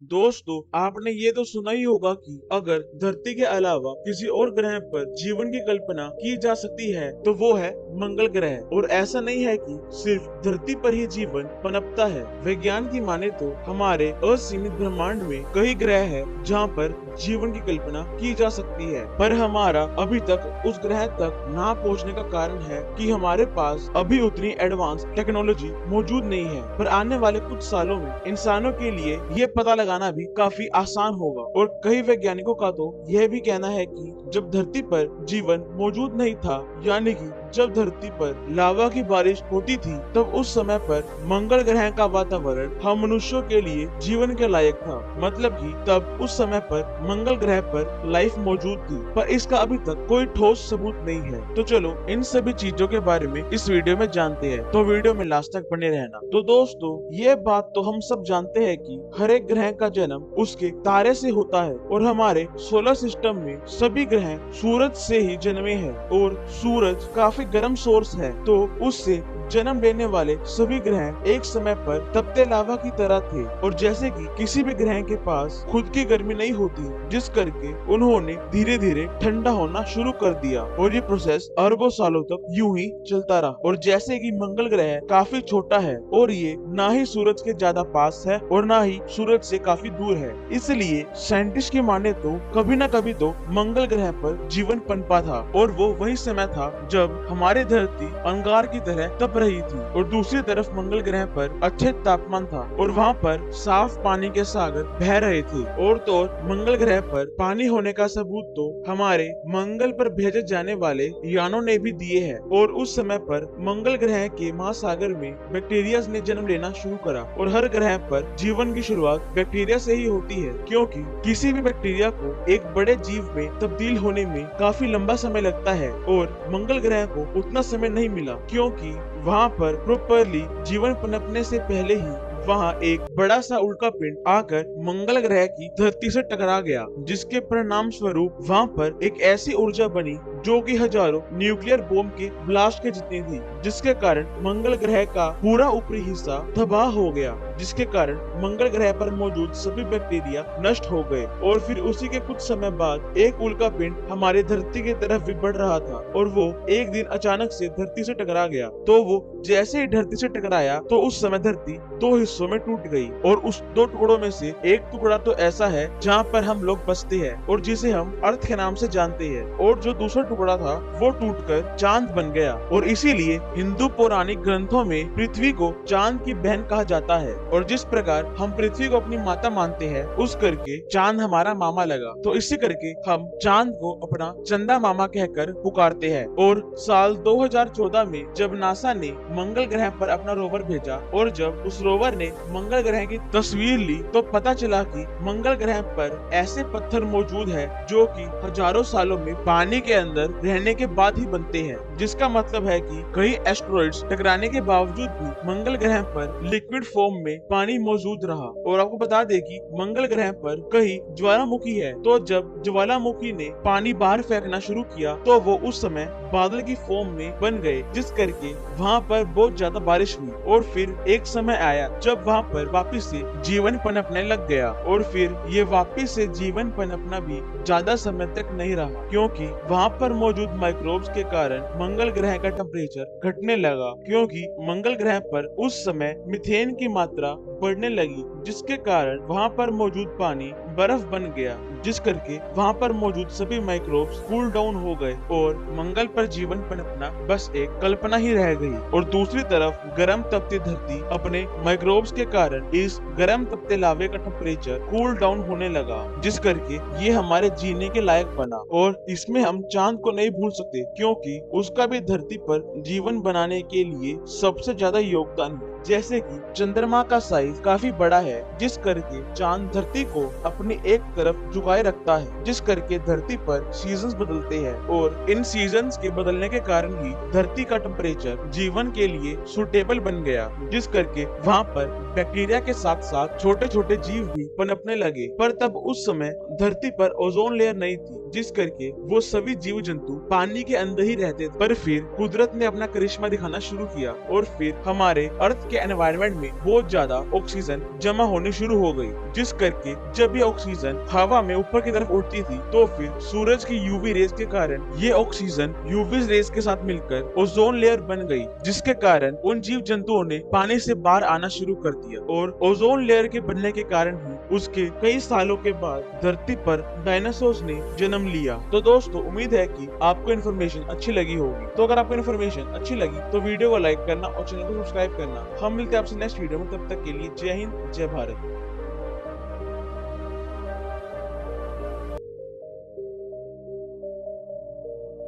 दोस्तों, आपने ये तो सुना ही होगा कि अगर धरती के अलावा किसी और ग्रह पर जीवन की कल्पना की जा सकती है तो वो है मंगल ग्रह। और ऐसा नहीं है कि सिर्फ धरती पर ही जीवन पनपता है। विज्ञान की माने तो हमारे असीमित ब्रह्मांड में कई ग्रह हैं जहाँ पर जीवन की कल्पना की जा सकती है, पर हमारा अभी तक उस ग्रह तक ना पहुँचने का कारण है कि हमारे पास अभी उतनी एडवांस टेक्नोलॉजी मौजूद नहीं है। पर आने वाले कुछ सालों में इंसानों के लिए ये पता लगाना भी काफी आसान होगा। और कई वैज्ञानिकों का तो यह भी कहना है कि जब धरती पर जीवन मौजूद नहीं था, यानी कि जब धरती पर लावा की बारिश होती थी, तब उस समय पर मंगल ग्रह का वातावरण हम मनुष्यों के लिए जीवन के लायक था। मतलब कि तब उस समय पर मंगल ग्रह पर लाइफ मौजूद थी, पर इसका अभी तक कोई ठोस सबूत नहीं है। तो चलो इन सभी चीजों के बारे में इस वीडियो में जानते हैं, तो वीडियो में लास्ट तक बने रहना। तो दोस्तों, ये बात तो हम सब जानते हैं कि हर एक ग्रह का जन्म उसके तारे से होता है, और हमारे सोलर सिस्टम में सभी ग्रह सूरज से ही जन्मे हैं। और सूरज काफी गर्म सोर्स है, तो उससे जन्म लेने वाले सभी ग्रह एक समय पर तपते लावा की तरह थे। और जैसे कि किसी भी ग्रह के पास खुद की गर्मी नहीं होती, जिस करके उन्होंने धीरे धीरे ठंडा होना शुरू कर दिया, और ये प्रोसेस अरबों सालों तक यूं ही चलता रहा। और जैसे कि मंगल ग्रह काफी छोटा है, और ये ना ही सूरज के ज्यादा पास है और ना ही सूरज से काफी दूर है, इसलिए साइंटिस्ट की माने तो कभी न कभी तो मंगल ग्रह पर जीवन पनपा था। और वो वही समय था जब हमारी धरती अंगार की तरह तप रही थी, और दूसरी तरफ मंगल ग्रह पर अच्छे तापमान था, और वहाँ पर साफ पानी के सागर बह रहे थे। और तो और मंगल ग्रह पर पानी होने का सबूत तो हमारे मंगल पर भेजे जाने वाले यानों ने भी दिए हैं। और उस समय पर मंगल ग्रह के महासागर में बैक्टीरिया ने जन्म लेना शुरू करा, और हर ग्रह पर जीवन की शुरुआत बैक्टीरिया से ही होती है, क्योंकि किसी भी बैक्टीरिया को एक बड़े जीव में तब्दील होने में काफी लंबा समय लगता है। और मंगल ग्रह को उतना समय नहीं मिला, क्योंकि वहाँ पर प्रॉपरली जीवन पनपने से पहले ही वहाँ एक बड़ा सा उल्का पिंड आकर मंगल ग्रह की धरती से टकरा गया, जिसके परिणाम स्वरूप वहाँ पर एक ऐसी ऊर्जा बनी जो कि हजारों न्यूक्लियर बॉम्ब के ब्लास्ट के जितनी थी, जिसके कारण मंगल ग्रह का पूरा ऊपरी हिस्सा तबाह हो गया, जिसके कारण मंगल ग्रह पर मौजूद सभी बैक्टीरिया नष्ट हो गए। और फिर उसी के कुछ समय बाद एक उल्का पिंड हमारे धरती की तरफ भी बढ़ रहा था, और वो एक दिन अचानक से धरती से टकरा गया। तो वो जैसे ही धरती से टकराया, तो उस समय धरती दो हिस्सों में टूट गई, और उस दो टुकड़ों में से एक टुकड़ा तो ऐसा है जहाँ पर हम लोग बसते हैं और जिसे हम अर्थ के नाम से जानते हैं, और जो दूसरा टुकड़ा था वो टूटकर चांद बन गया। और इसीलिए हिंदू पौराणिक ग्रंथों में पृथ्वी को चांद की बहन कहा जाता है। और जिस प्रकार हम पृथ्वी को अपनी माता मानते हैं, उस करके चांद हमारा मामा लगा, तो इसी करके हम चांद को अपना चंदा मामा कहकर पुकारते हैं। और साल 2014 में जब नासा ने मंगल ग्रह पर अपना रोवर भेजा, और जब उस रोवर ने मंगल ग्रह की तस्वीर ली, तो पता चला कि मंगल ग्रह पर ऐसे पत्थर मौजूद है जो कि हजारों सालों में पानी के अंदर रहने के बाद ही बनते हैं, जिसका मतलब है कि कई एस्टेरॉइड्स टकराने के बावजूद भी मंगल ग्रह पर लिक्विड फॉर्म में पानी मौजूद रहा। और आपको बता दें कि मंगल ग्रह पर कई ज्वालामुखी है, तो जब ज्वालामुखी ने पानी बाहर फेंकना शुरू किया, तो वो उस समय बादल की फॉर्म में बन गए, जिस करके वहाँ पर बहुत ज्यादा बारिश हुई। और फिर एक समय आया जब वहाँ पर वापिस से जीवन पनपने लग गया, और फिर ये वापिस से जीवन पनपना भी ज्यादा समय तक नहीं रहा, क्योंकि वहाँ पर मौजूद माइक्रोब्स के कारण मंगल ग्रह का टेम्परेचर घटने लगा, क्योंकि मंगल ग्रह पर उस समय मीथेन की मात्रा बढ़ने लगी, जिसके कारण वहाँ पर मौजूद पानी बर्फ बन गया, जिस करके वहाँ पर मौजूद सभी माइक्रोब्स कूल डाउन हो गए, और मंगल पर जीवन पनपना बस एक कल्पना ही रह गई। और दूसरी तरफ गर्म तपती धरती अपने माइक्रोब्स के कारण इस गर्म तपते लावे का टेम्परेचर कूल डाउन होने लगा, जिस करके ये हमारे जीने के लायक बना। और इसमें हम चांद को नहीं भूल सकते, क्योंकि उसका भी धरती पर जीवन बनाने के लिए सबसे ज्यादा योगदान है। जैसे कि चंद्रमा का साइज काफी बड़ा है, जिस करके चांद धरती को अपनी एक तरफ झुकाए रखता है, जिस करके धरती पर सीजन्स बदलते हैं, और इन सीजन्स के बदलने के कारण ही धरती का टेम्परेचर जीवन के लिए सुटेबल बन गया, जिस करके वहाँ पर बैक्टीरिया के साथ साथ छोटे छोटे जीव भी पनपने लगे। पर तब उस समय धरती पर ओजोन लेयर नहीं थी, जिस करके वो सभी जीव जंतु पानी के अंदर ही रहते थे। पर फिर कुदरत ने अपना करिश्मा दिखाना शुरू किया और फिर हमारे अर्थ के एनवायरनमेंट में बहुत ज्यादा ऑक्सीजन जमा होने शुरू हो गई, जिस करके जब ये ऑक्सीजन हवा में ऊपर की तरफ उड़ती थी तो फिर सूरज की यूवी रेज के कारण ये ऑक्सीजन यूवी रेज के साथ मिलकर ओजोन लेयर बन गई, जिसके कारण उन जीव जंतुओं ने पानी से बाहर आना शुरू कर दिया। और ओजोन लेयर के बनने के कारण ही उसके कई सालों के बाद धरती पर डायनासोर्स ने जन्म लिया। तो दोस्तों, उम्मीद है कि आपको इन्फॉर्मेशन अच्छी लगी होगी। तो अगर आपको इन्फॉर्मेशन अच्छी लगी तो वीडियो को लाइक करना और चैनल को सब्सक्राइब करना। हम मिलते हैं आपसे नेक्स्ट वीडियो में, तब तक के लिए जय हिंद, जय भारत।